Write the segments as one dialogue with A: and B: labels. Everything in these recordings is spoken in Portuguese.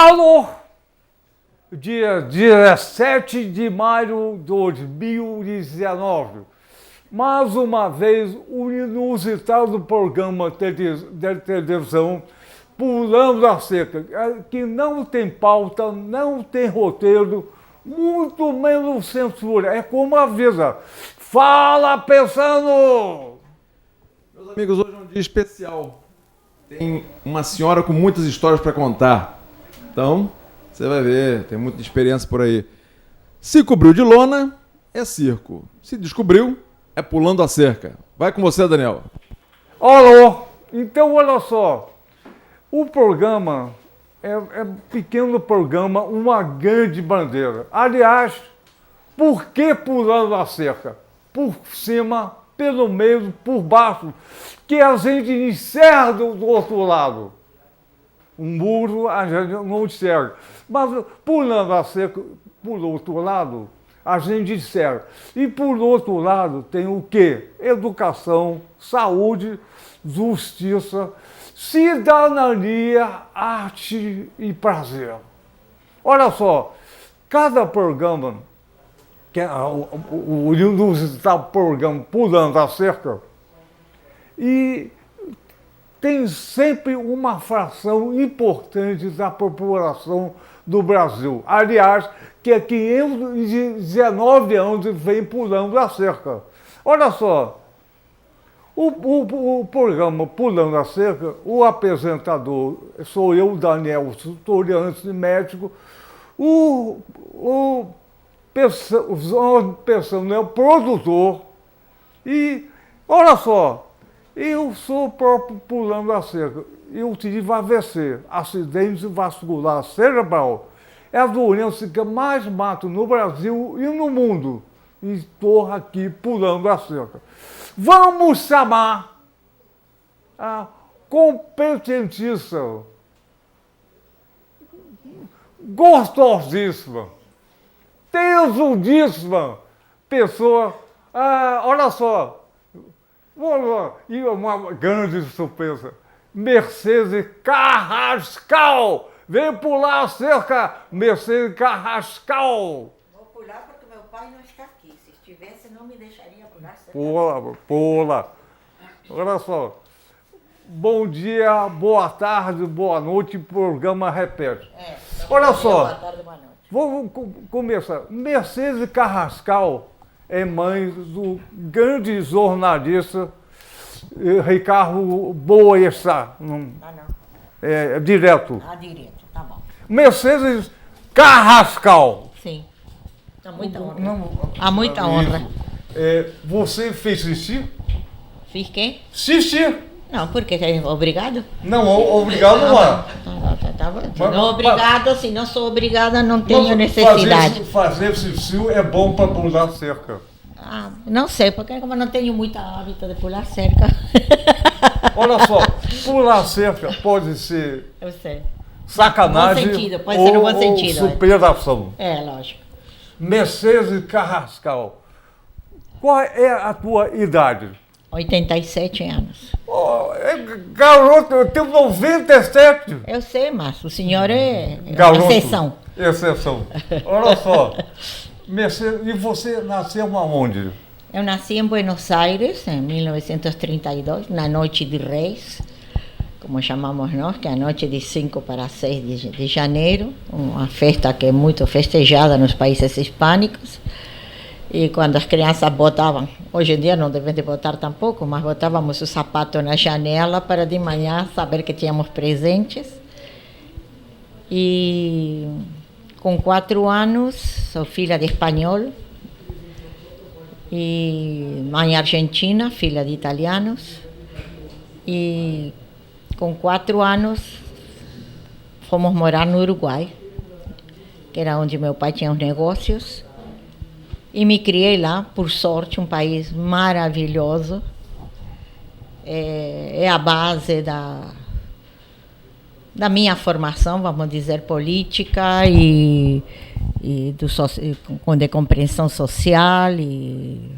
A: Alô, dia 17 de maio de 2019. Mais uma vez, o inusitado programa de televisão Pulando a Cerca, que não tem pauta, não tem roteiro, muito menos censura. É como avisa. Fala, pensando!
B: Meus amigos, hoje é um dia especial. Tem uma senhora com muitas histórias para contar. Então, você vai ver, tem muita experiência por aí. Se cobriu de lona, é circo. Se descobriu, é pulando a cerca. Vai com você, Daniel.
A: Alô, então olha só. O programa é pequeno programa, uma grande bandeira. Aliás, por que pulando a cerca? Por cima, pelo meio, por baixo, que a gente enxerga do outro lado. Um muro a gente não enxerga. Mas pulando a cerca, por outro lado, a gente enxerga. E por outro lado tem o quê? Educação, saúde, justiça, cidadania, arte e prazer. Olha só, cada programa, que é o inusitado programa Pulando a Cerca, e tem sempre uma fração importante da população do Brasil. Aliás, que há 519 anos vem pulando a cerca. Olha só, o programa Pulando a Cerca, o apresentador sou eu, Daniel, historiante médico, o produtor, e olha só, eu sou o próprio Pulando a Cerca. Eu tive AVC, acidente vascular cerebral. É a doença que mais mata no Brasil e no mundo. E estou aqui pulando a cerca. Vamos chamar a competentíssima, gostosíssima, tesudíssima pessoa. Olha só. E uma grande surpresa. Mercedes Carrascal! Vem pular a cerca, Mercedes Carrascal!
C: Vou pular porque meu pai não está aqui. Se estivesse, não me deixaria pular a cerca.
A: Pula. Olha só. Bom dia, boa tarde, boa noite, programa repete. Olha só.
C: Boa tarde, boa noite.
A: Vamos começar. Mercedes Carrascal é mãe do grande jornalista Ricardo Boechat.
C: Não.
A: É direto.
C: Direto, tá bom.
A: Mercedes Carrascal.
C: Sim. Há muita honra. Há muita honra.
A: Você fez xixi?
C: Fiz quê?
A: Xixi.
C: Não, porque é obrigado?
A: Não, obrigado não é.
C: Tá bom. Não obrigado, se não sou obrigada, não tenho necessidade.
A: Fazer xixi é bom para pular cerca.
C: Não sei, porque como eu não tenho muito hábito de pular cerca.
A: Olha só, pular cerca pode ser
C: Eu sei.
A: sacanagem
C: Bom sentido, pode ser no bom sentido.
A: Ou superação.
C: Lógico.
A: Mercedes Carrascal, qual é a tua idade?
C: 87 anos.
A: Garoto, eu tenho 97.
C: Eu sei, mas o senhor é
A: Garoto.
C: exceção.
A: Olha só, Mercedes, e você nasceu aonde?
C: Eu nasci em Buenos Aires em 1932, na Noite de Reis, como chamamos nós, que é a noite de 5 para 6 de janeiro, uma festa que é muito festejada nos países hispânicos. E quando as crianças botavam, hoje em dia não devem de botar tampouco, mas botávamos o sapato na janela para de manhã saber que tínhamos presentes. E com 4 anos, sou filha de espanhol, e mãe argentina, filha de italianos. E com 4 anos fomos morar no Uruguai, que era onde meu pai tinha os negócios. E me criei lá, por sorte, um país maravilhoso. É a base da minha formação, vamos dizer, política e de compreensão social e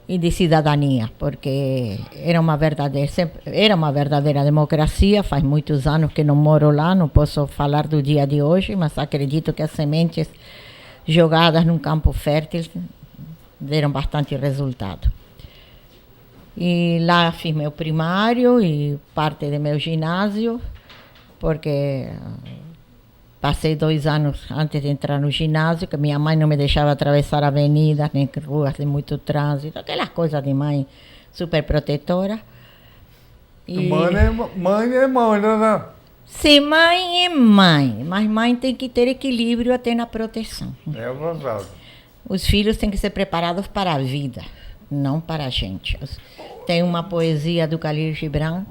C: e de cidadania, porque era uma verdadeira democracia. Faz muitos anos que não moro lá, não posso falar do dia de hoje, mas acredito que as sementes jogadas num campo fértil deram bastante resultado. E lá fiz meu primário e parte do meu ginásio, porque passei 2 anos antes de entrar no ginásio, que minha mãe não me deixava atravessar avenidas, nem ruas de muito trânsito, aquelas coisas de mãe super protetora.
A: Mãe é mãe, né?
C: Sim, mãe é mãe, mas mãe tem que ter equilíbrio até na proteção.
A: É verdade.
C: Os filhos têm que ser preparados para a vida, não para a gente. Tem uma poesia do Khalil Gibran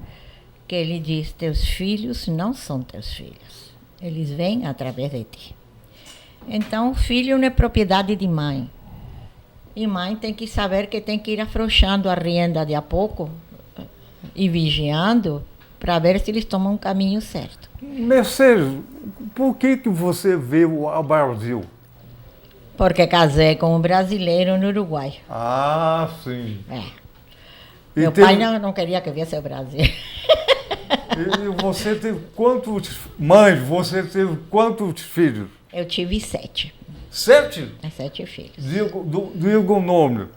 C: que ele diz: teus filhos não são teus filhos, eles vêm através de ti. Então, filho não é propriedade de mãe. E mãe tem que saber que tem que ir afrouxando a renda de a pouco e vigiando para ver se eles tomam o caminho certo.
A: Mercedes, por que você veio ao Brasil?
C: Porque casei com um brasileiro no Uruguai.
A: Ah, sim.
C: Meu pai não queria que eu viesse ao Brasil.
A: E você teve quantos mães? Você teve quantos filhos?
C: Eu tive 7.
A: 7?
C: 7 filhos.
A: Diga o nome.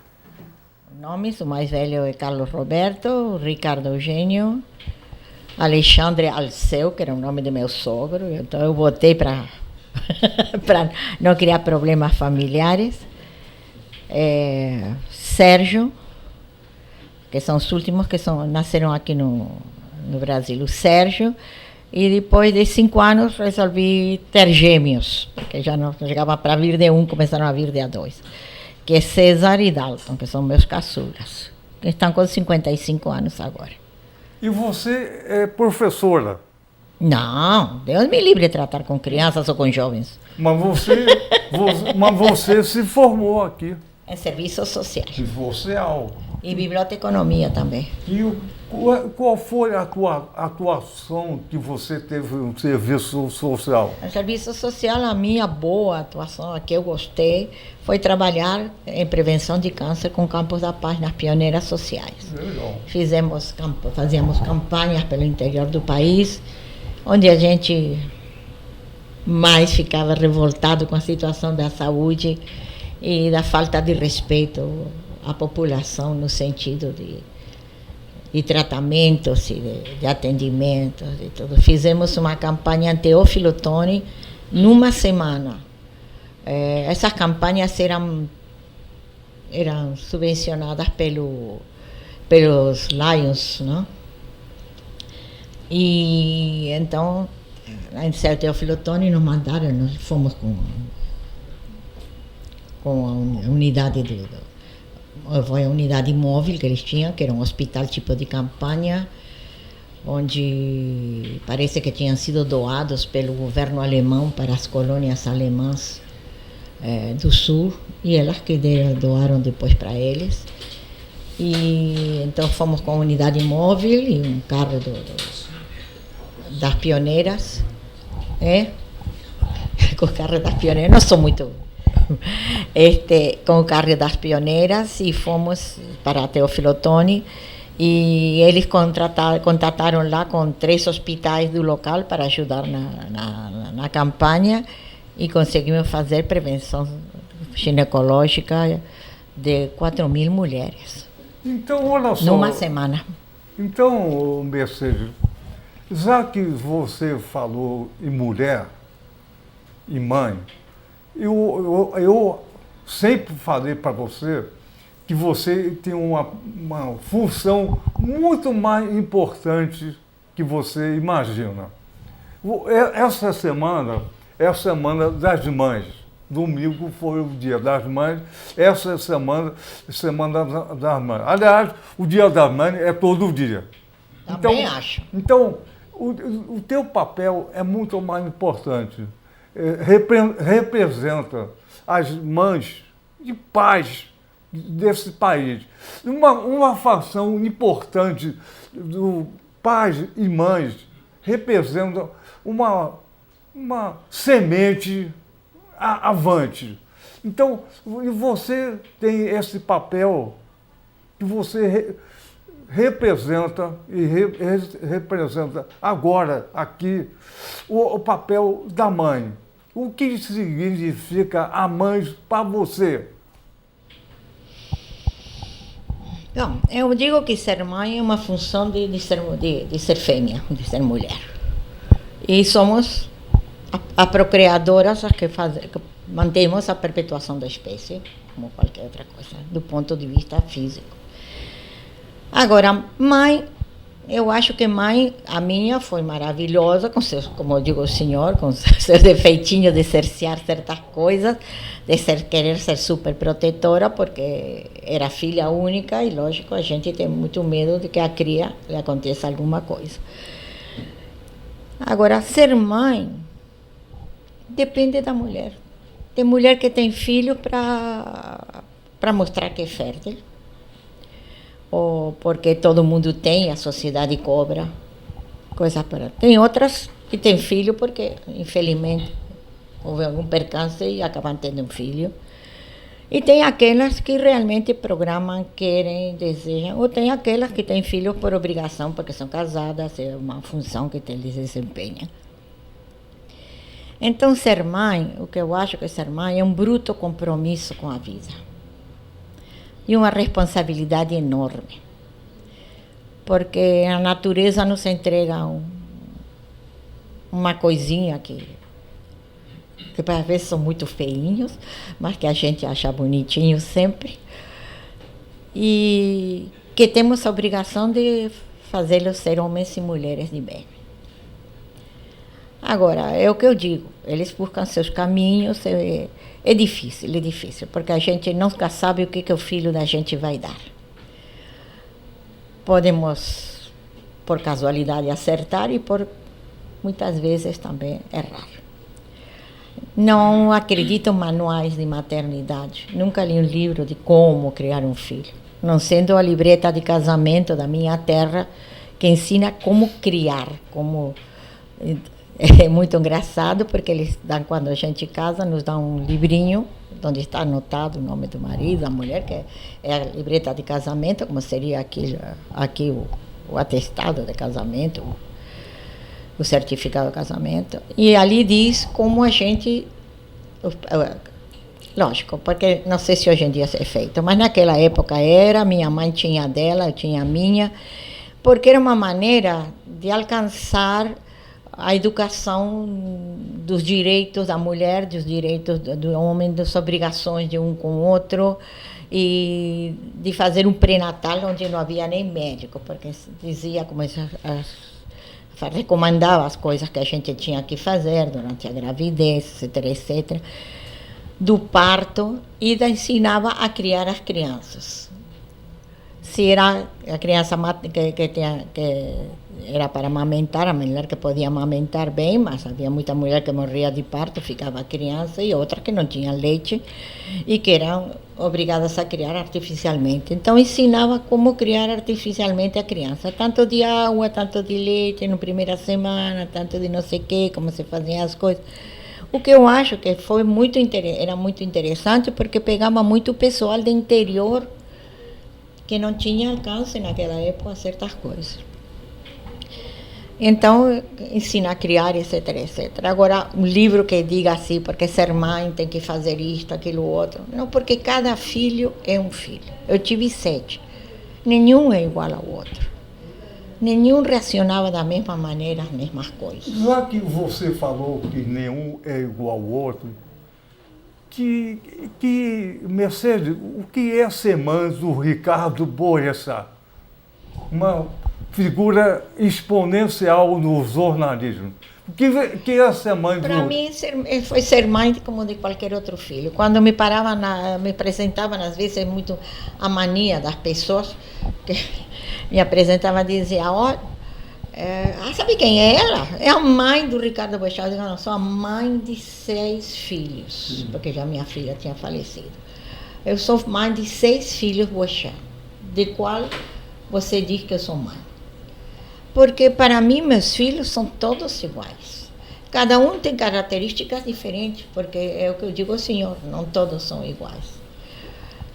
C: Nomes: o mais velho é Carlos Roberto, Ricardo Eugênio, Alexandre Alceu, que era o nome do meu sogro, então eu botei para não criar problemas familiares. Sérgio, que são os últimos que nasceram aqui no Brasil, o Sérgio, e depois de 5 anos resolvi ter gêmeos, porque já não chegava para vir de um, começaram a vir de a 2, que é César e Dalton, que são meus caçulas, que estão com 55 anos agora.
A: E você é professora?
C: Não, Deus me livre de tratar com crianças ou com jovens.
A: Mas você se formou aqui.
C: Em serviços sociais.
A: Social.
C: E biblioteconomia também.
A: E qual foi a tua atuação que você teve no serviço social?
C: No serviço social, a minha boa atuação, a que eu gostei, foi trabalhar em prevenção de câncer com Campos da Paz nas pioneiras sociais.
A: Legal.
C: Fazíamos campanhas pelo interior do país, onde a gente mais ficava revoltado com a situação da saúde e da falta de respeito à população no sentido de tratamentos e de atendimentos e tudo. Fizemos uma campanha em Teófilo Otoni numa semana. Essas campanhas eram subvencionadas pelos Lions, não? E então, em Teófilo Otoni nos mandaram, nós fomos com a unidade foi a unidade móvel que eles tinham, que era um hospital tipo de campanha, onde parece que tinham sido doados pelo governo alemão para as colônias alemãs do sul, e elas que doaram depois para eles. E então fomos com a unidade móvel e um carro das pioneiras, com o carro das pioneiras, não sou muito... com o carro das pioneiras, e fomos para Teófilo Otoni, e eles contataram lá com 3 hospitais do local para ajudar na campanha, e conseguimos fazer prevenção ginecológica de 4.000 mulheres.
A: Então, olha só.
C: Numa semana.
A: Então, Mercedes, já que você falou em mulher e mãe, eu sempre falei para você que você tem uma função muito mais importante que você imagina. Essa semana é a Semana das Mães. Domingo foi o Dia das Mães. Essa semana das Mães. Aliás, o Dia das Mães é todo dia.
C: Também acho.
A: Então, o teu papel é muito mais importante. Representa as mães de pais desse país. Uma fação importante do pais e mães representa uma semente avante. Então, você tem esse papel que você representa e representa agora aqui o papel da mãe. O que significa a mãe para você?
C: Bom, eu digo que ser mãe é uma função de ser fêmea, de ser mulher. E somos as procriadoras as que mantemos a perpetuação da espécie, como qualquer outra coisa, do ponto de vista físico. Agora, mãe, eu acho que mãe, a minha foi maravilhosa, com seus, como eu digo o senhor, com seus defeitinhos de cercear certas coisas, de querer ser super protetora, porque era filha única e, lógico, a gente tem muito medo de que a cria lhe aconteça alguma coisa. Agora, ser mãe depende da mulher. Tem mulher que tem filho para mostrar que é fértil, ou porque todo mundo tem, a sociedade cobra, coisa para. Tem outras que têm filho porque, infelizmente, houve algum percance e acabam tendo um filho. E tem aquelas que realmente programam, querem, desejam, ou tem aquelas que têm filhos por obrigação, porque são casadas, é uma função que eles desempenham. Então, ser mãe, o que eu acho que ser mãe é um bruto compromisso com a vida. E uma responsabilidade enorme. Porque a natureza nos entrega uma coisinha que às vezes são muito feinhos, mas que a gente acha bonitinho sempre. E que temos a obrigação de fazê-los ser homens e mulheres de bem. Agora, é o que eu digo, eles buscam seus caminhos, é difícil, porque a gente nunca sabe o que o filho da gente vai dar. Podemos, por casualidade, acertar e muitas vezes também errar. Não acredito em manuais de maternidade, nunca li um livro de como criar um filho, não sendo a libreta de casamento da minha terra, que ensina como criar, como... É muito engraçado, porque eles dão, quando a gente casa, nos dão um livrinho onde está anotado o nome do marido, da mulher, que é a libreta de casamento, como seria aqui o atestado de casamento, o certificado de casamento. E ali diz como a gente... Lógico, porque não sei se hoje em dia é feito, mas naquela época era, minha mãe tinha a dela, eu tinha a minha, porque era uma maneira de alcançar a educação dos direitos da mulher, dos direitos do homem, das obrigações de um com o outro, e de fazer um pré-natal onde não havia nem médico, porque dizia, recomendava as coisas que a gente tinha que fazer durante a gravidez, etc., etc., do parto, e ensinava a criar as crianças. Se era a criança que era para amamentar, a mulher que podia amamentar bem, mas havia muita mulher que morria de parto, ficava a criança, e outras que não tinham leite e que eram obrigadas a criar artificialmente. Então, ensinava como criar artificialmente a criança, tanto de água, tanto de leite na primeira semana, tanto de não sei o quê, como se faziam as coisas. O que eu acho que foi era muito interessante, porque pegava muito pessoal do interior que não tinha alcance naquela época a certas coisas. Então, ensina a criar, etc., etc. Agora, um livro que diga assim, porque ser mãe tem que fazer isto, aquilo, outro. Não, porque cada filho é um filho. Eu tive 7. Nenhum é igual ao outro. Nenhum reacionava da mesma maneira às mesmas coisas.
A: Já que você falou que nenhum é igual ao outro, Mercedes, o que é ser mãe do Ricardo Boechat? Uma figura exponencial no jornalismo. O que é ser mãe do...
C: Para mim, foi ser mãe como de qualquer outro filho. Quando me apresentavam, às vezes, muito a mania das pessoas que me apresentavam e diziam, sabe quem é ela? É a mãe do Ricardo Boechat. Eu digo, não, sou a mãe de 6 filhos, porque já minha filha tinha falecido. Eu sou mãe de 6 filhos Boechat, de qual você diz que eu sou mãe. Porque para mim meus filhos são todos iguais. Cada um tem características diferentes, porque é o que eu digo ao senhor, não todos são iguais.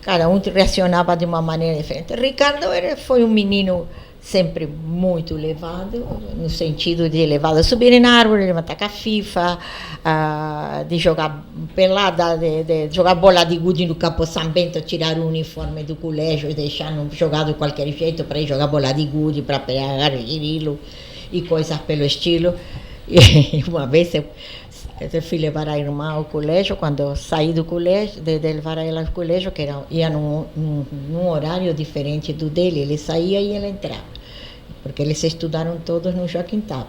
C: cada um reacionava de uma maneira diferente. Ricardo foi um menino sempre muito levado, no sentido de levado a subir em árvore, levantar com a FIFA, de jogar pelada, de jogar bola de gude no Campo São Bento, tirar o uniforme do colégio e deixar jogar de qualquer jeito para ir jogar bola de gude, para pegar grilo e coisas pelo estilo. E uma vez eu fui levar a irmã ao colégio, quando saí do colégio, de levar ela ao colégio, que ia num horário diferente do dele, ele saía e ela entrava, porque eles estudaram todos no Joaquim Távora.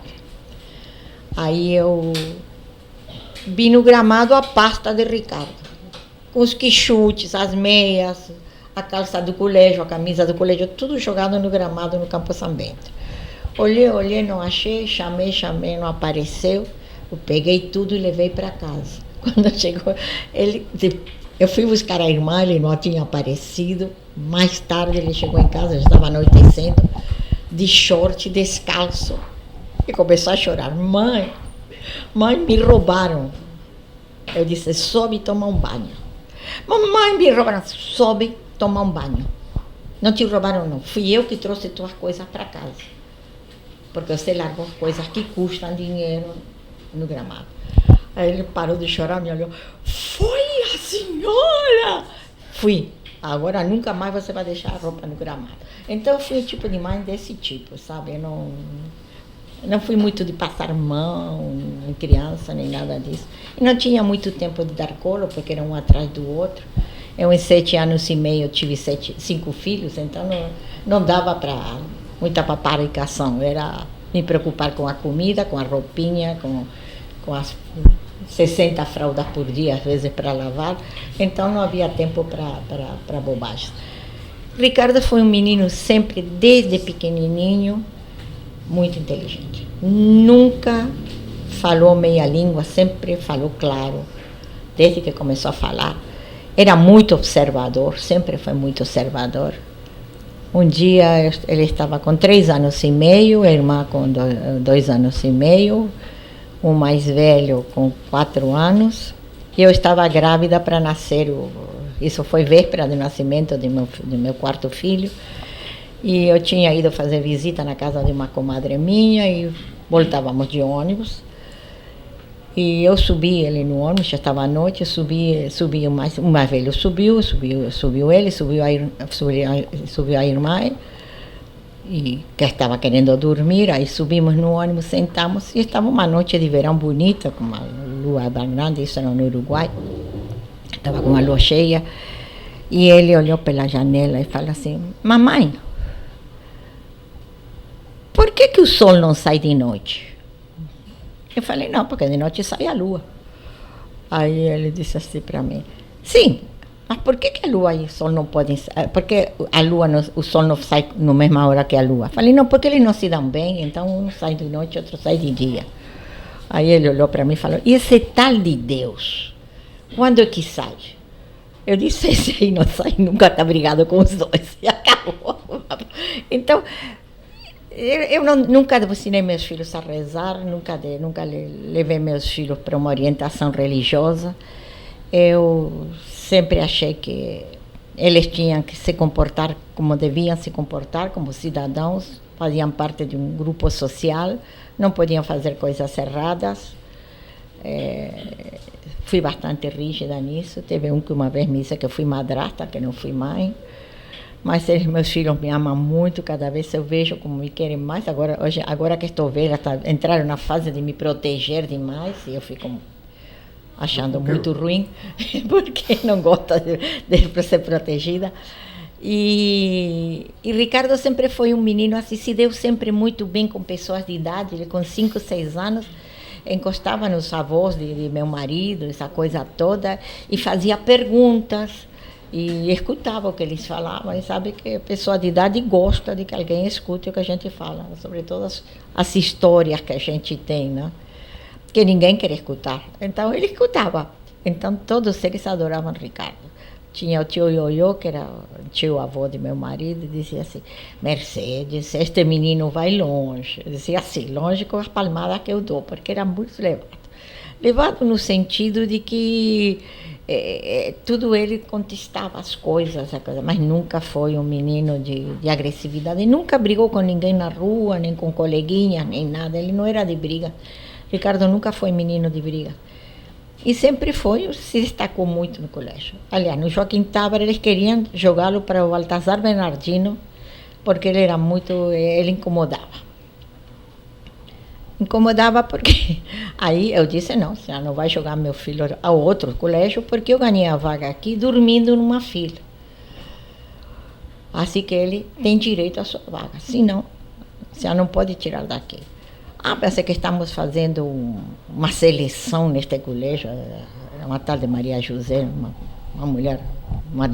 C: Aí eu vi no gramado a pasta de Ricardo, com os quichutes, as meias, a calça do colégio, a camisa do colégio, tudo jogado no gramado no Campo São Bento. Olhei, não achei, chamei, não apareceu. Eu peguei tudo e levei para casa. Quando chegou, eu fui buscar a irmã, ele não tinha aparecido. Mais tarde ele chegou em casa, já estava anoitecendo, de short, descalço. E começou a chorar. Mãe, me roubaram. Eu disse, sobe e toma um banho. Mamãe, me roubaram. Sobe, toma um banho. Não te roubaram, não. Fui eu que trouxe tuas coisas para casa. Porque você largou coisas que custam dinheiro no gramado. Aí ele parou de chorar, me olhou. Foi a senhora? Fui. Agora nunca mais você vai deixar a roupa no gramado. Então eu fui o tipo de mãe desse tipo, sabe? Eu não fui muito de passar mão em criança, nem nada disso. E não tinha muito tempo de dar colo, porque era um atrás do outro. Eu, em 7 anos e meio, tive 5 filhos, então não dava para muita paparicação. Era me preocupar com a comida, com a roupinha, com as 60 fraldas por dia, às vezes, para lavar. Então não havia tempo para bobagens. Ricardo foi um menino sempre, desde pequenininho, muito inteligente. Nunca falou meia língua, sempre falou claro, desde que começou a falar. Era muito observador, sempre foi muito observador. Um dia ele estava com 3 anos e meio, a irmã com 2 anos e meio, o mais velho com 4 anos. E eu estava grávida para nascer, isso foi véspera do nascimento do meu 4º filho. E eu tinha ido fazer visita na casa de uma comadre minha e voltávamos de ônibus. E eu subi ele no ônibus, já estava à noite, subiu o mais velho, subiu ele, subiu a irmã, e que estava querendo dormir. Aí subimos no ônibus, sentamos, e estava uma noite de verão bonita, com uma lua bem grande, isso era no Uruguai, estava com uma lua cheia, e ele olhou pela janela e falou assim, mamãe, por que o sol não sai de noite? Eu falei, não, porque de noite sai a lua. Aí ele disse assim para mim, sim, mas por que a lua e o sol não podem sair? Porque a lua, o sol não sai na mesma hora que a lua. Eu falei, não, porque eles não se dão bem, então um sai de noite, outro sai de dia. Aí ele olhou para mim e falou, e esse tal de Deus, quando é que sai? Eu disse, esse aí não sai, nunca está brigado com os dois. E acabou. Então, eu nunca ensinei meus filhos a rezar, nunca levei meus filhos para uma orientação religiosa. Eu sempre achei que eles tinham que se comportar como deviam se comportar, como cidadãos, faziam parte de um grupo social, não podiam fazer coisas erradas. Fui bastante rígida nisso. Teve que uma vez me disse que eu fui madrasta, que não fui mãe. Mas meus filhos me amam muito, cada vez eu vejo como me querem mais. Agora que estou velha, entraram na fase de me proteger demais e eu fico achando muito ruim, porque não gosto de ser protegida. E Ricardo sempre foi um menino assim, se deu sempre muito bem com pessoas de idade. Ele com 5, 6 anos encostava nos avós de meu marido, essa coisa toda, e fazia perguntas. E escutava o que eles falavam, e sabe que a pessoa de idade gosta de que alguém escute o que a gente fala, sobretudo as histórias que a gente tem, né? Que ninguém quer escutar. Então ele escutava. Então todos eles adoravam Ricardo. Tinha o tio Ioiô, que era o tio-avô de meu marido, e dizia assim, Mercedes, este menino vai longe. Eu dizia assim, longe com as palmadas que eu dou, porque era muito levado. levado no sentido de que tudo ele contestava as coisas, mas nunca foi um menino de agressividade, nunca brigou com ninguém na rua, nem com coleguinhas, nem nada, ele não era de briga. Ricardo nunca foi menino de briga. E sempre se destacou muito no colégio. Aliás, no Joaquim Távora eles queriam jogá-lo para o Baltazar Bernardino, porque ele incomodava. Incomodava porque aí eu disse, não, você não vai jogar meu filho a outro colégio, porque eu ganhei a vaga aqui dormindo numa fila. Assim que ele tem direito à sua vaga, senão você não pode tirar daqui. Parece que estamos fazendo uma seleção neste colégio, era uma tal de Maria José, uma mulher, uma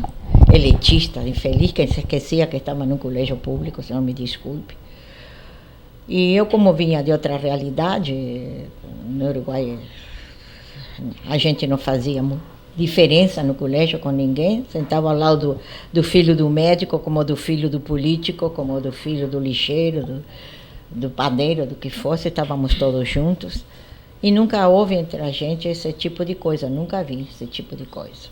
C: elitista, infeliz, que se esquecia que estava num colégio público, senhor me desculpe. E eu, como vinha de outra realidade, no Uruguai a gente não fazia diferença no colégio com ninguém, sentava ao lado do filho do médico, como do filho do político, como do filho do lixeiro, do padeiro, do que fosse, estávamos todos juntos. E nunca houve entre a gente esse tipo de coisa, nunca vi esse tipo de coisa.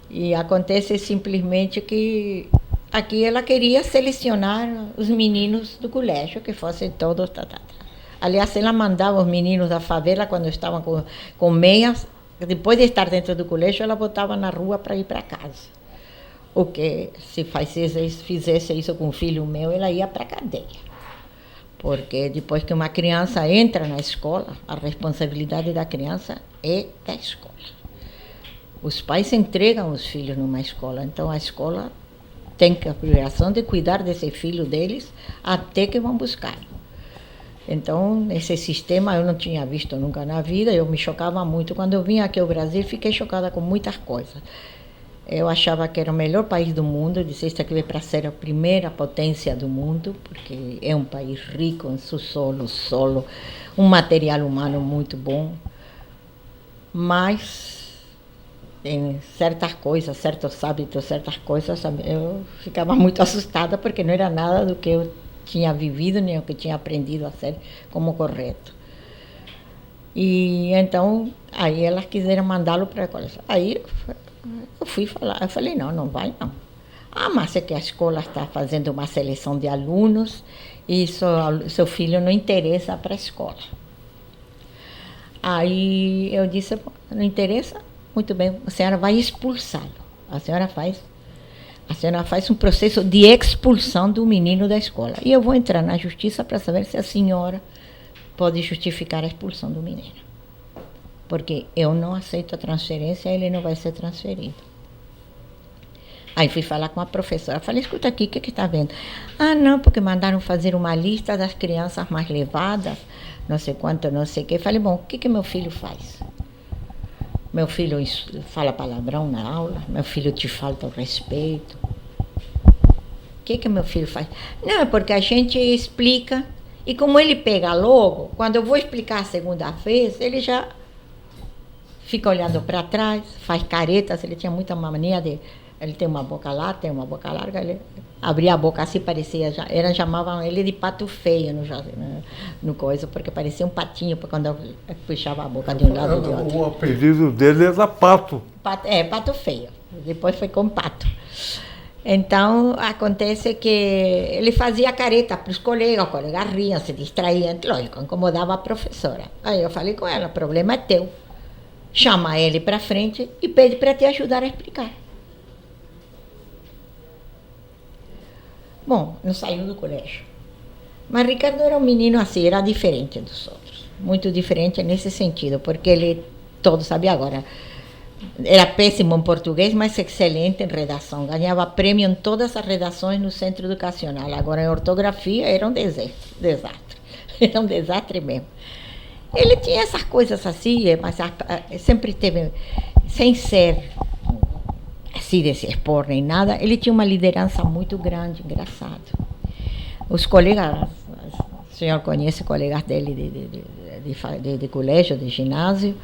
C: E acontece simplesmente que aqui ela queria selecionar os meninos do colégio, que fossem todos... Aliás, ela mandava os meninos da favela, quando estavam com meias, depois de estar dentro do colégio, ela botava na rua para ir para casa. O que, se fizesse isso com um filho meu, ela ia para a cadeia. Porque depois que uma criança entra na escola, a responsabilidade da criança é da escola. Os pais entregam os filhos numa escola, então a escola tem a obrigação de cuidar desse filho deles até que vão buscar. Então, esse sistema eu não tinha visto nunca na vida, eu me chocava muito. Quando eu vim aqui ao Brasil, fiquei chocada com muitas coisas. Eu achava que era o melhor país do mundo, disse que veio para ser a primeira potência do mundo, porque é um país rico em seu solo, um material humano muito bom, mas em certas coisas, certos hábitos, certas coisas, eu ficava muito assustada, porque não era nada do que eu tinha vivido, nem o que tinha aprendido a ser como correto. E então, aí elas quiseram mandá-lo para a escola. Aí eu fui falar, eu falei, não vai não. Mas é que a escola está fazendo uma seleção de alunos e seu filho não interessa para a escola. Aí eu disse, não interessa? Muito bem, a senhora vai expulsá-lo. A senhora faz um processo de expulsão do menino da escola. E eu vou entrar na justiça para saber se a senhora pode justificar a expulsão do menino. Porque eu não aceito a transferência, ele não vai ser transferido. Aí fui falar com a professora. Falei, escuta aqui, o que está vendo? Não, porque mandaram fazer uma lista das crianças mais levadas, não sei quanto, não sei o quê. Falei, bom, o que meu filho faz? Meu filho fala palavrão na aula, meu filho te falta o respeito. O que meu filho faz? Não, é porque a gente explica, e como ele pega logo, quando eu vou explicar a segunda vez, ele já fica olhando para trás, faz caretas, ele tinha muita mania de... Ele tem uma boca larga, ele abria a boca assim, parecia... chamavam ele de pato feio no coisa, porque parecia um patinho quando eu puxava a boca de um lado e de outro.
A: O apelido dele era Pato.
C: Pato feio. Depois foi com Pato. Então, acontece que ele fazia careta para os colegas riam, se distraíam, lógico, incomodava a professora. Aí eu falei com ela, o problema é teu. Chama ele para frente e pede para te ajudar a explicar. Bom, não saiu do colégio. Mas Ricardo era um menino assim, era diferente dos outros. Muito diferente nesse sentido, porque ele, todos sabiam agora, era péssimo em português, mas excelente em redação. Ganhava prêmio em todas as redações no centro educacional. Agora, em ortografia, era um desastre. Era um desastre mesmo. Ele tinha essas coisas assim, mas sempre teve, sem ser assim de se expor nem nada, ele tinha uma liderança muito grande, engraçado. Os colegas, o senhor conhece colegas dele de colégio, de ginásio,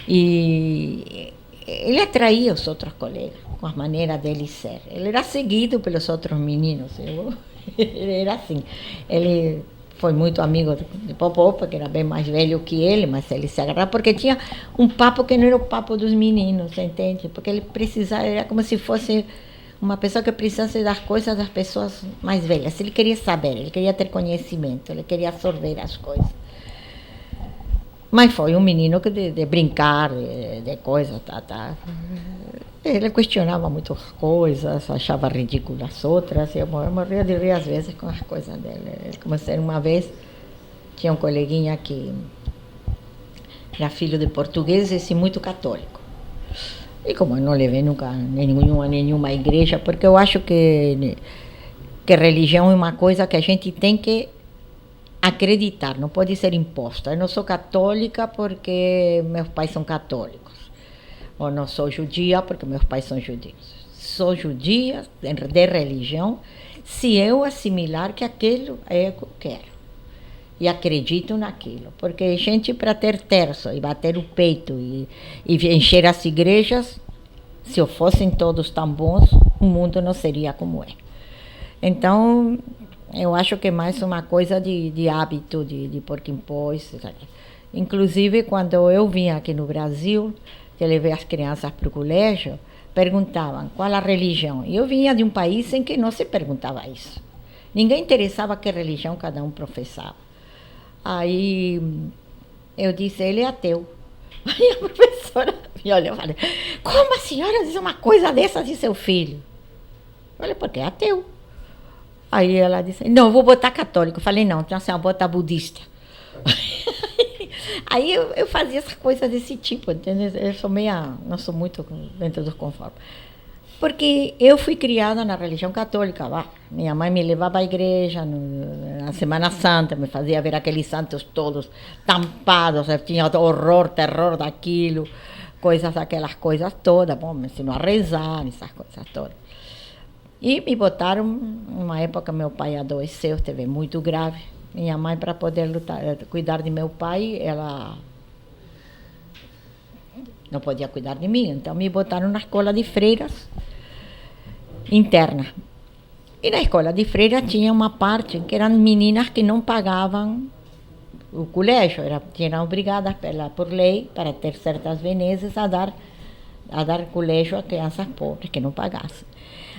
C: e ele atraía os outros colegas com a maneira dele ser. Ele era seguido pelos outros meninos, ele era assim, ele foi muito amigo de Popó, porque era bem mais velho que ele, mas ele se agarrava, porque tinha um papo que não era o papo dos meninos, entende? Porque ele precisava, era como se fosse uma pessoa que precisasse das coisas das pessoas mais velhas. Ele queria saber, ele queria ter conhecimento, ele queria absorver as coisas. Mas foi um menino que de brincar, de coisas, tá. Ele questionava muitas coisas, achava ridículas as outras, e eu morria de rir às vezes com as coisas dele. Ele começou uma vez, tinha um coleguinha que era filho de portugueses e muito católico. E como eu não levei nunca nenhuma igreja, porque eu acho que religião é uma coisa que a gente tem que acreditar, não pode ser imposta. Eu não sou católica porque meus pais são católicos. Ou não sou judia porque meus pais são judeus. Sou judia de religião se eu assimilar que aquilo é o que eu quero. E acredito naquilo. Porque gente, para ter terço e bater o peito e encher as igrejas, se fossem todos tão bons, o mundo não seria como é. Então, eu acho que é mais uma coisa de hábito, de porque impôs. Inclusive, quando eu vim aqui no Brasil, que eu levei as crianças para o colégio, perguntavam qual a religião. E eu vinha de um país em que não se perguntava isso. Ninguém interessava que religião cada um professava. Aí eu disse, ele é ateu. Aí a professora me olhou e falou, como a senhora diz uma coisa dessa de seu filho? Eu falei, porque é ateu. Aí ela disse, não, eu vou botar católico. Eu falei, não, então a senhora bota budista. Aí eu fazia essas coisas desse tipo, entendeu? Eu sou não sou muito dentro dos conformes. Porque eu fui criada na religião católica. Minha mãe me levava à igreja na Semana Santa, me fazia ver aqueles santos todos tampados, eu tinha horror, terror daquilo, aquelas coisas todas. Bom, me ensinou a rezar, essas coisas todas. E me botaram, numa época meu pai adoeceu, esteve muito grave. Minha mãe, para poder cuidar de meu pai, ela não podia cuidar de mim, então me botaram na escola de freiras interna. E na escola de freiras tinha uma parte que eram meninas que não pagavam o colégio, eram obrigadas por lei, para ter certas benesses, a dar colégio a crianças pobres que não pagassem.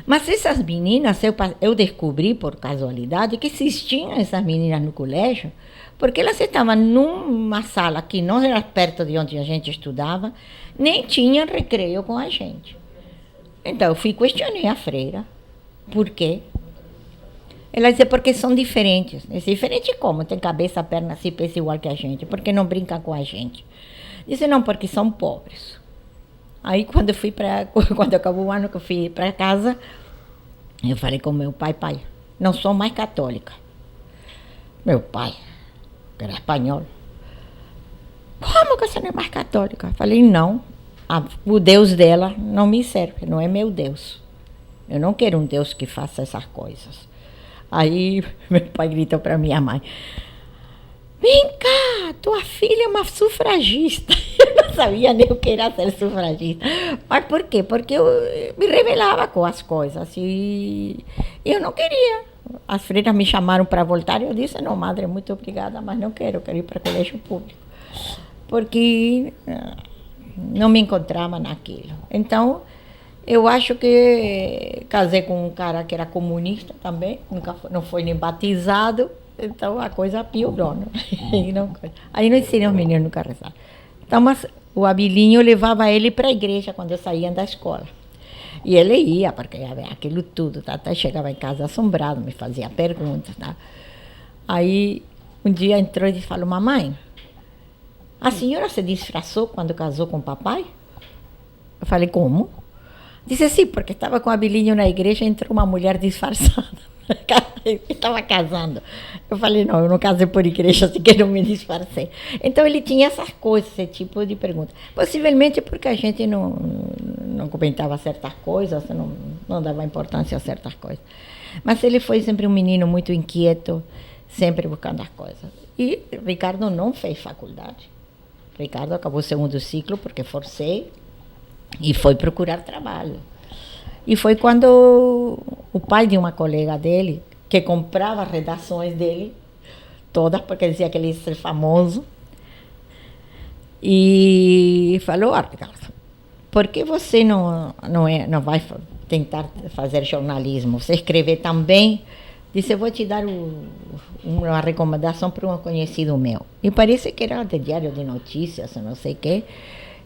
C: Mas essas meninas, eu descobri por casualidade que existiam essas meninas no colégio, porque elas estavam numa sala que não era perto de onde a gente estudava, nem tinham recreio com a gente. Então eu questionei a freira, por quê? Ela disse, porque são diferentes. Eu disse, diferente como? Tem cabeça, perna, assim, pensa igual que a gente, porque não brincam com a gente? Disse, não, porque são pobres. Aí quando acabou o ano que eu fui para casa, eu falei com meu pai, não sou mais católica. Meu pai, que era espanhol, como que você não é mais católica? Eu falei, não, o Deus dela não me serve, não é meu Deus. Eu não quero um Deus que faça essas coisas. Aí meu pai gritou para minha mãe, vem cá, tua filha é uma sufragista. Eu não sabia nem o que era ser sufragista. Mas por quê? Porque eu me rebelava com as coisas e eu não queria. As freiras me chamaram para voltar e eu disse, não, madre, muito obrigada, mas não quero ir para o colégio público. Porque não me encontrava naquilo. Então, eu acho que casei com um cara que era comunista também, não foi nem batizado. Então a coisa piorou, né? Aí não ensinei os meninos nunca a rezar. Então, mas o Abilinho levava ele para a igreja quando eu saía da escola. E ele ia, porque ia ver aquilo tudo, tá? Até chegava em casa assombrado, me fazia perguntas. Tá? Aí um dia entrou e falou, mamãe, a senhora se disfarçou quando casou com o papai? Eu falei, como? Disse, sim, porque estava com o Abilinho na igreja e entrou uma mulher disfarçada. Estava casando. Eu falei, não, eu não casei por igreja, assim que não me disfarcei. Então ele tinha essas coisas, esse tipo de pergunta. Possivelmente porque a gente não comentava certas coisas, não dava importância a certas coisas. Mas ele foi sempre um menino muito inquieto, sempre buscando as coisas. E Ricardo não fez faculdade. Ricardo acabou o segundo ciclo porque forcei e foi procurar trabalho. E foi quando o pai de uma colega dele, que comprava redações dele, todas, porque dizia que ele ia ser famoso. E falou, Ricardo, por que você não vai tentar fazer jornalismo? Você escrever tão bem. Disse, eu vou te dar uma recomendação para um conhecido meu. E parece que era de diário de notícias, não sei o quê.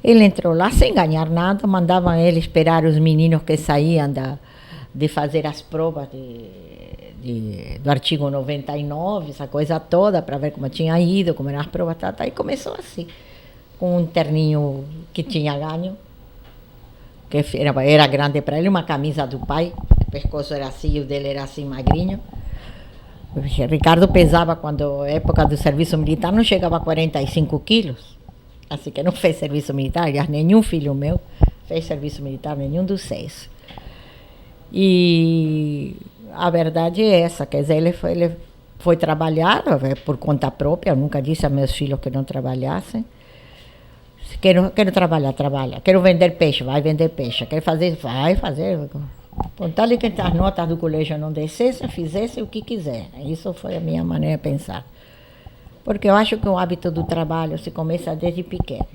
C: Ele entrou lá sem ganhar nada, mandavam ele esperar os meninos que saíam de fazer as provas do artigo 99, essa coisa toda, para ver como tinha ido, como eram as provas, e começou assim, com um terninho que tinha ganho, que era grande para ele, uma camisa do pai, o pescoço era assim, o dele era assim magrinho. O Ricardo pesava, quando época do serviço militar, não chegava a 45 quilos. Assim que não fez serviço militar, aliás, nenhum filho meu fez serviço militar, nenhum dos 6. E a verdade é essa, quer dizer, ele foi trabalhar por conta própria, eu nunca disse a meus filhos que não trabalhassem. Quero trabalhar, trabalha. Quero vender peixe, vai vender peixe. Quero fazer, vai fazer. Contar-lhe que as notas do colégio não descessem, fizesse o que quiser. Isso foi a minha maneira de pensar. Porque eu acho que o hábito do trabalho se começa desde pequeno.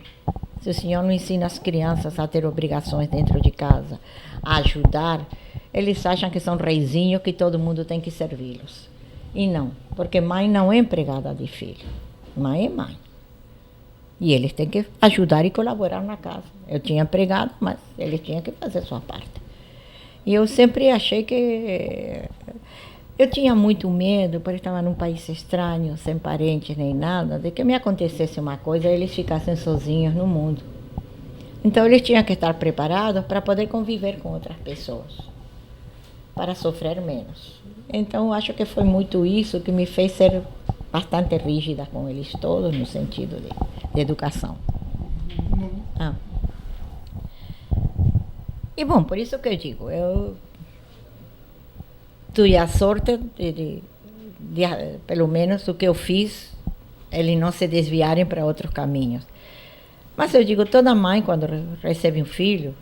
C: Se o senhor não ensina as crianças a ter obrigações dentro de casa, a ajudar, eles acham que são reizinhos, que todo mundo tem que servi-los. E não, porque mãe não é empregada de filho. Mãe é mãe. E eles têm que ajudar e colaborar na casa. Eu tinha empregado, mas eles tinham que fazer sua parte. E eu sempre achei que... Eu tinha muito medo, porque estava num país estranho, sem parentes nem nada, de que me acontecesse uma coisa e eles ficassem sozinhos no mundo. Então eles tinham que estar preparados para poder conviver com outras pessoas, para sofrer menos. Então eu acho que foi muito isso que me fez ser bastante rígida com eles todos, no sentido de educação. E bom, por isso que eu digo, eu tive a sorte de, pelo menos o que eu fiz, eles não se desviarem para outros caminhos. Mas eu digo, toda mãe, quando recebe um filho,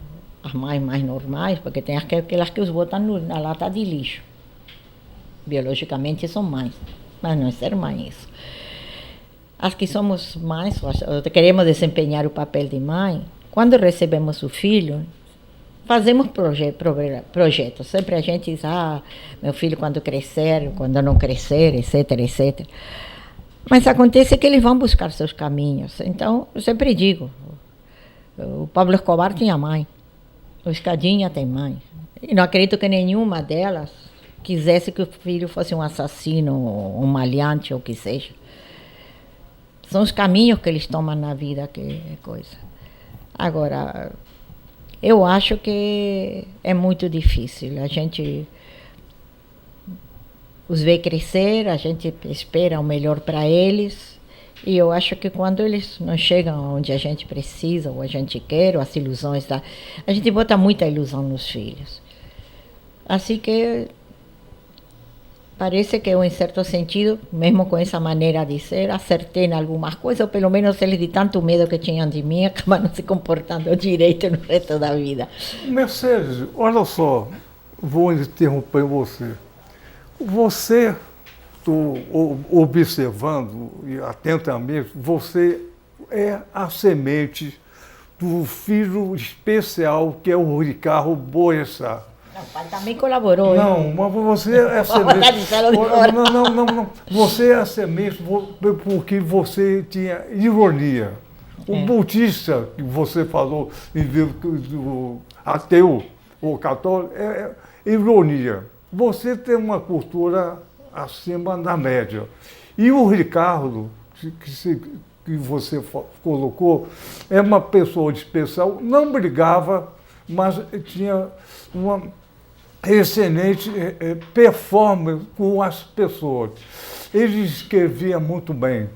C: as mães mais normais, porque tem aquelas que os botam na lata de lixo. Biologicamente são mães, mas não é ser mãe isso. As que somos mães, queremos desempenhar o papel de mãe, quando recebemos o filho, fazemos projetos. Sempre a gente diz, meu filho quando crescer, quando não crescer, etc, etc. Mas acontece que eles vão buscar seus caminhos. Então, eu sempre digo, o Pablo Escobar tinha mãe, o Escadinha tem mãe. E não acredito que nenhuma delas quisesse que o filho fosse um assassino, um maleante, ou o que seja. São os caminhos que eles tomam na vida que é coisa. Agora, eu acho que é muito difícil. A gente os vê crescer, a gente espera o melhor para eles. E eu acho que quando eles não chegam onde a gente precisa, ou a gente quer, ou as ilusões a gente bota muita ilusão nos filhos. Assim que parece que eu, em certo sentido, mesmo com essa maneira de ser, acertei em algumas coisas, ou pelo menos eles, de tanto medo que tinham de mim, acabaram se comportando direito no resto da vida.
A: Mercedes, olha só, vou interromper você. Você, estou observando e atentamente, você é a semente do filho especial que é o Ricardo Boechat.
C: Não, o pai também colaborou.
A: Não, mas você é a semente. Não. Você é a semente porque você tinha ironia. O budista que você falou, do ateu ou católico, é ironia. Você tem uma cultura acima da média. E o Ricardo, que você colocou, é uma pessoa especial, não brigava, mas tinha uma excelente performance com as pessoas. Ele escrevia muito bem.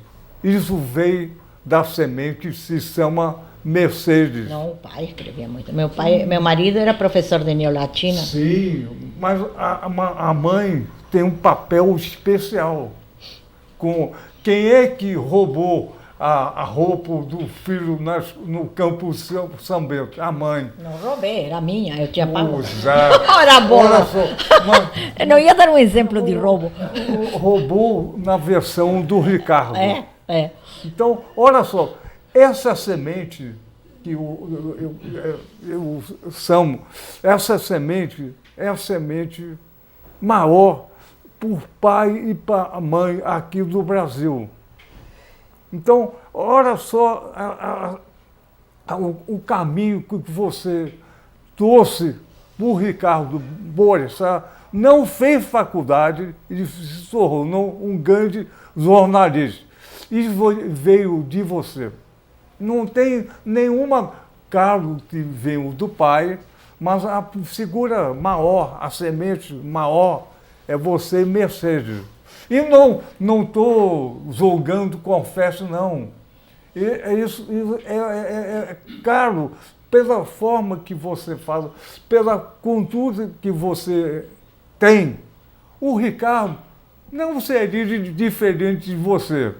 A: Isso veio da semente que se chama Mercedes.
C: Não, o pai escrevia muito. Meu marido era professor de neolatina.
A: Sim, mas a mãe tem um papel especial. Com quem é que roubou a roupa do filho no campo São Bento, a mãe.
C: Não roubei, era minha, eu tinha pago.
A: Ora
C: bola! Eu não ia dar um exemplo de roubo.
A: Roubou na versão do Ricardo.
C: É.
A: Então, olha só, essa semente que essa semente é a semente maior por pai e para mãe aqui do Brasil. Então, olha só o caminho que você trouxe para o Ricardo Boechat. Não fez faculdade e se tornou um grande jornalista. Isso veio de você. Não tem nenhuma cargo que veio do pai, mas a figura maior, a semente maior é você, Mercedes. E não estou julgando, confesso, não. Isso é caro pela forma que você faz, pela cultura que você tem. O Ricardo não seria diferente de você.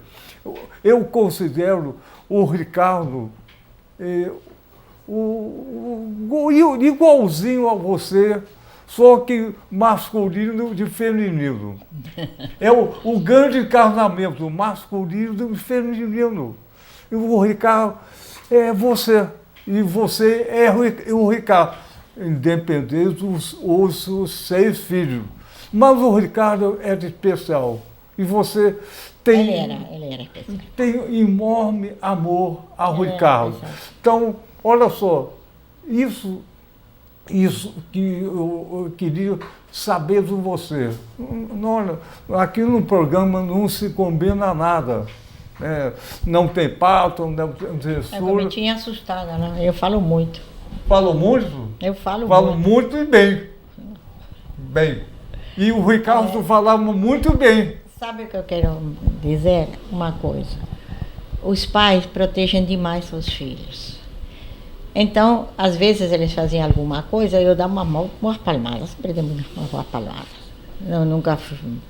A: Eu considero o Ricardo igualzinho a você, só que masculino de feminino. É o grande casamento masculino e feminino. E o Ricardo é você, e você é o Ricardo, independente dos 6 filhos. Mas o Ricardo é especial. E você tem,
C: ele era especial.
A: Tem enorme amor ao Ricardo. Então, olha só, isso que eu queria saber de você. Olha, aqui no programa não se combina nada. Não tem pato, não tem censura.
C: Eu me tinha assustada, né? Eu falo muito.
A: Falo muito?
C: Eu falo
A: muito e bem. Bem. E o Ricardo falava muito bem.
C: Sabe o que eu quero dizer? Uma coisa. Os pais protegem demais seus filhos. Então, às vezes eles faziam alguma coisa, eu dava umas palmadas, sempre dei umas palmadas. Eu nunca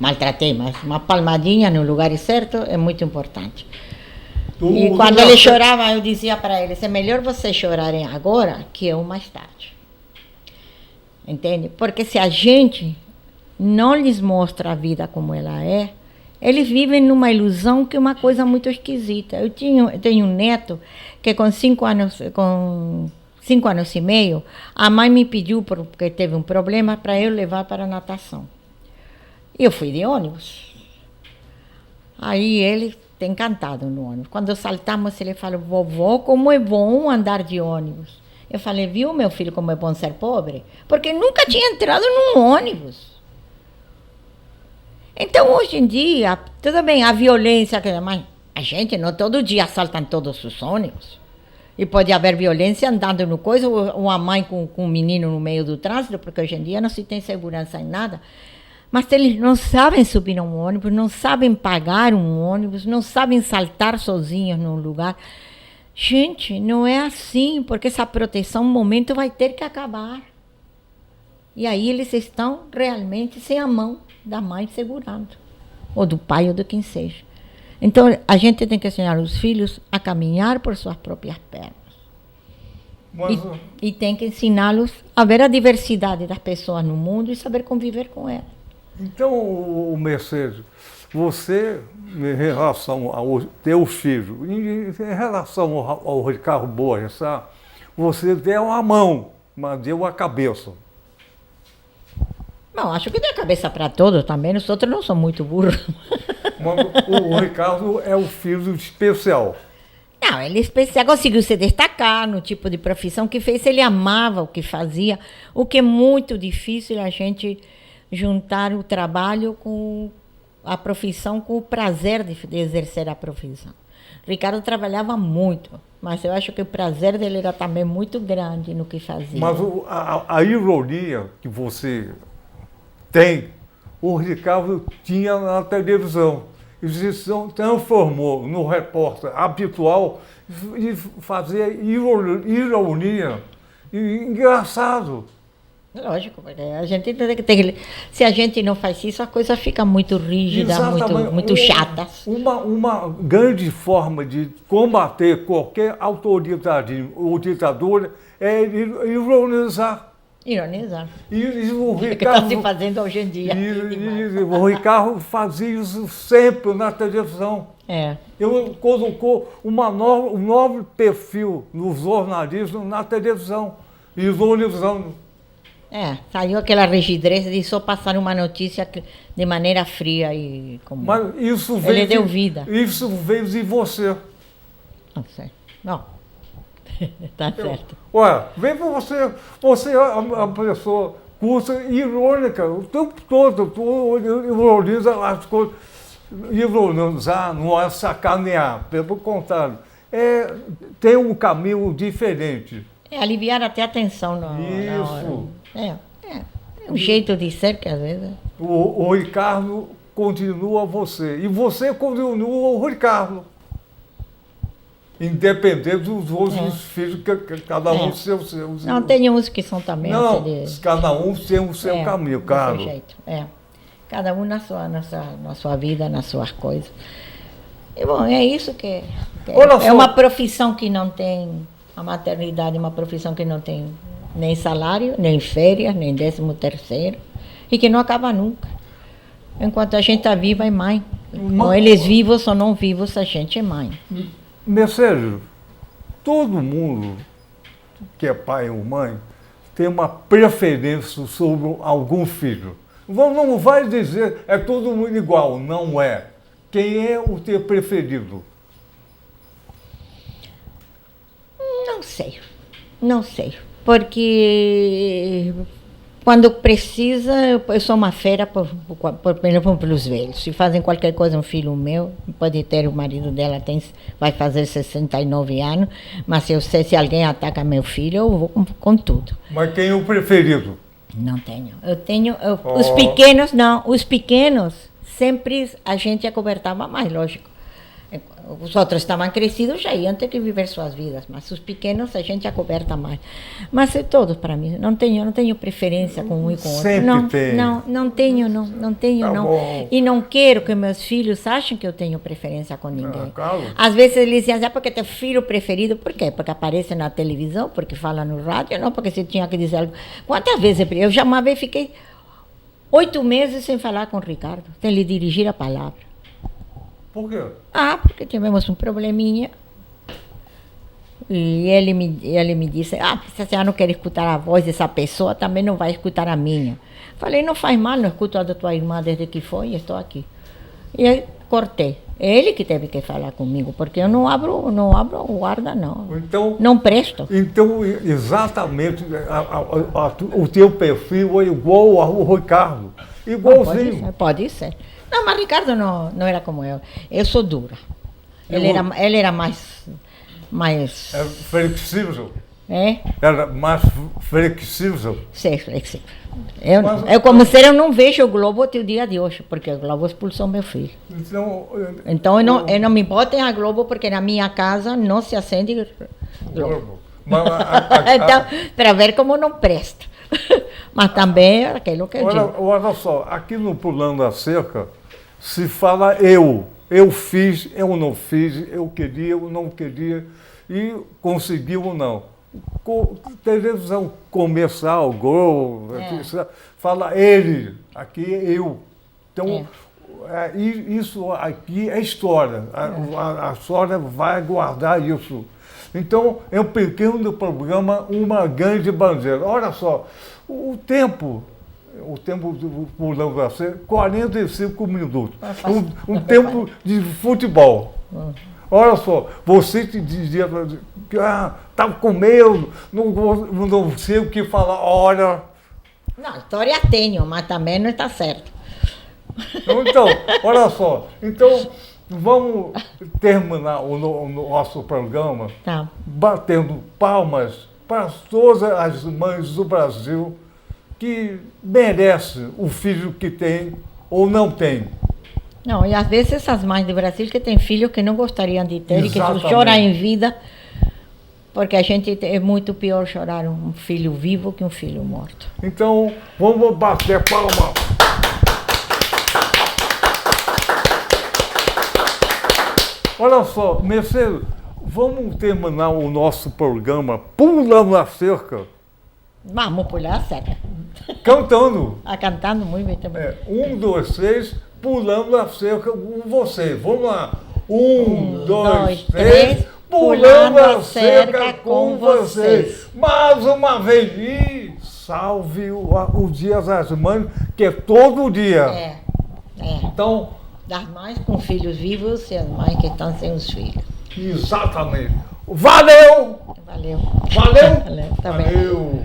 C: maltratei, mas uma palmadinha no lugar certo é muito importante. E quando eles choravam, eu dizia para eles, é melhor vocês chorarem agora que eu mais tarde. Entende? Porque se a gente não lhes mostra a vida como ela é, eles vivem numa ilusão que é uma coisa muito esquisita. Eu tenho um neto que com 5 anos e meio, a mãe me pediu, porque teve um problema, para eu levar para a natação. E eu fui de ônibus. Aí ele tem encantado no ônibus. Quando saltamos, ele falou, vovó, como é bom andar de ônibus. Eu falei, viu, meu filho, como é bom ser pobre? Porque nunca tinha entrado num ônibus. Então, hoje em dia, tudo bem, a violência, mas a gente não todo dia assaltam todos os ônibus. E pode haver violência andando no coisa, ou uma mãe com um menino no meio do trânsito, porque hoje em dia não se tem segurança em nada. Mas eles não sabem subir um ônibus, não sabem pagar um ônibus, não sabem saltar sozinhos num lugar. Gente, não é assim, porque essa proteção, um momento, vai ter que acabar. E aí eles estão realmente sem a mão da mãe segurando, ou do pai, ou de quem seja. Então, a gente tem que ensinar os filhos a caminhar por suas próprias pernas. E tem que ensiná-los a ver a diversidade das pessoas no mundo e saber conviver com elas.
A: Então, Mercedes, você, em relação ao teu filho, em relação ao Ricardo Boechat, você deu a mão, mas deu a cabeça.
C: Não, acho que deu a cabeça para todos também, os outros não são muito burros.
A: O Ricardo é o filho especial.
C: Não, ele especial, conseguiu se destacar no tipo de profissão que fez, ele amava o que fazia, o que é muito difícil a gente juntar o trabalho com a profissão, com o prazer de exercer a profissão. Ricardo trabalhava muito, mas eu acho que o prazer dele era também muito grande no que fazia.
A: Mas a ironia que você tem, o Ricardo tinha na televisão. Ele se transformou no repórter habitual e fazia ironia e engraçado.
C: Lógico, porque a gente tem que. Se a gente não faz isso, a coisa fica muito rígida, muito chata.
A: Uma grande forma de combater qualquer autoritarismo ou ditadura é ironizar.
C: Ironizar.
A: E o
C: É que
A: Ricardo,
C: está se fazendo hoje em dia.
A: e o Ricardo fazia isso sempre na televisão.
C: É.
A: Ele colocou um novo perfil no jornalismo na televisão, ironizando.
C: Saiu aquela rigidez de só passar uma notícia de maneira fria e como.
A: Mas isso
C: Ele
A: veio
C: deu vida.
A: Isso veio de você.
C: Não sei. Não. Tá certo.
A: Olha, vem para você. Você é uma pessoa curta e irônica. O tempo todo, tu ironiza as coisas. Ironizar não é sacanear, pelo contrário. Tem um caminho diferente.
C: É aliviar até a tensão na hora.
A: Isso.
C: É um jeito de ser que às vezes.
A: O Ricardo continua você. E você continua o Ricardo. Independente dos outros filhos, que cada um seus.
C: Não, tem uns que são também
A: Não,
C: assim
A: cada um tem o seu caminho, claro.
C: Desse jeito. Cada um na sua vida, nas suas coisas. E bom, é isso que é uma profissão que não tem. A maternidade é uma profissão que não tem nem salário, nem férias, nem 13º, e que não acaba nunca. Enquanto a gente está viva, é mãe. Com eles vivos ou não vivos, a gente é mãe.
A: Mercedes, todo mundo que é pai ou mãe tem uma preferência sobre algum filho. Não vai dizer é todo mundo igual, não é. Quem é o teu preferido?
C: Não sei. Porque quando precisa, eu sou uma fera, por exemplo, pelos velhos. Se fazem qualquer coisa, um filho meu, pode ter, o marido dela vai fazer 69 anos, mas se alguém ataca meu filho, eu vou com tudo.
A: Mas quem é o preferido?
C: Não tenho. Os pequenos, não. Os pequenos, sempre a gente acobertava mais, lógico. Os outros estavam crescidos, já iam ter que viver suas vidas, mas os pequenos a gente acoberta mais. Mas é todos para mim. Não tenho preferência com um e com outro.
A: Sempre tem.
C: Não tenho.
A: Bom.
C: E não quero que meus filhos achem que eu tenho preferência com ninguém.
A: Claro.
C: Às vezes eles dizem, porque teu filho preferido, por quê? Porque aparece na televisão, porque fala no rádio, não porque você tinha que dizer algo. Quantas vezes eu já uma vez fiquei 8 meses sem falar com o Ricardo, sem lhe dirigir a palavra.
A: Por quê?
C: Porque tivemos um probleminha. E ele me disse, se você não quer escutar a voz dessa pessoa, também não vai escutar a minha. Falei, não faz mal, não escuto a da tua irmã desde que foi, estou aqui. E aí cortei. Ele que teve que falar comigo, porque eu não abro o guarda, não.
A: Então,
C: não presto.
A: Então, exatamente, o teu perfil é igual ao Ricardo. Igualzinho.
C: Pode ser. Não, mas Ricardo não era como eu. Eu sou dura. Ele era mais
A: É flexível.
C: É?
A: Era mais flexível.
C: Sim, flexível. Eu, como ser, eu não vejo o Globo até o dia de hoje, porque o Globo expulsou meu filho. Então eu não me botem a Globo, porque na minha casa não se acende Globo. Então, para ver como não presta. Mas também era aquilo que eu digo.
A: Olha só, aqui no Pulando a Cerca se fala eu. Eu fiz, eu não fiz, eu queria, eu não queria, e conseguiu ou não. Televisão comercial, Globo, fala ele, aqui é eu. Então, isso aqui é história. A história vai guardar isso. Então, é um pequeno programa, uma grande bandeira. Olha só, o tempo do Pulando a Cerca, 45 minutos. Um tempo de futebol. Olha só, você te dizia que estava com medo, não sei o que falar. Olha.
C: Não, história tenho, mas também não está certo.
A: Então, olha só. Então, vamos terminar o nosso programa batendo palmas para todas as mães do Brasil que merecem o filho que tem ou não tem.
C: Não, e às vezes essas mães do Brasil que têm filhos que não gostariam de ter. Exatamente. E que choram em vida Porque a gente é muito pior chorar um filho vivo que um filho morto.
A: Então, vamos bater palma. Olha só, Mercedes, vamos terminar o nosso programa pulando a cerca,
C: Vamos pular a cerca.
A: cantando.
C: Cantando muito bem também.
A: 1, 2, 3, pulando a cerca com você. Vamos lá. 1, 2, 3, pulando a cerca com você. Mais uma vez, e salve o Dia das Mães, que é todo dia.
C: É.
A: Então,
C: Das mães com filhos vivos e as mães que estão sem os filhos.
A: exatamente. Valeu!
C: Valeu.
A: Valeu!
C: Valeu, tá bem.
A: Valeu!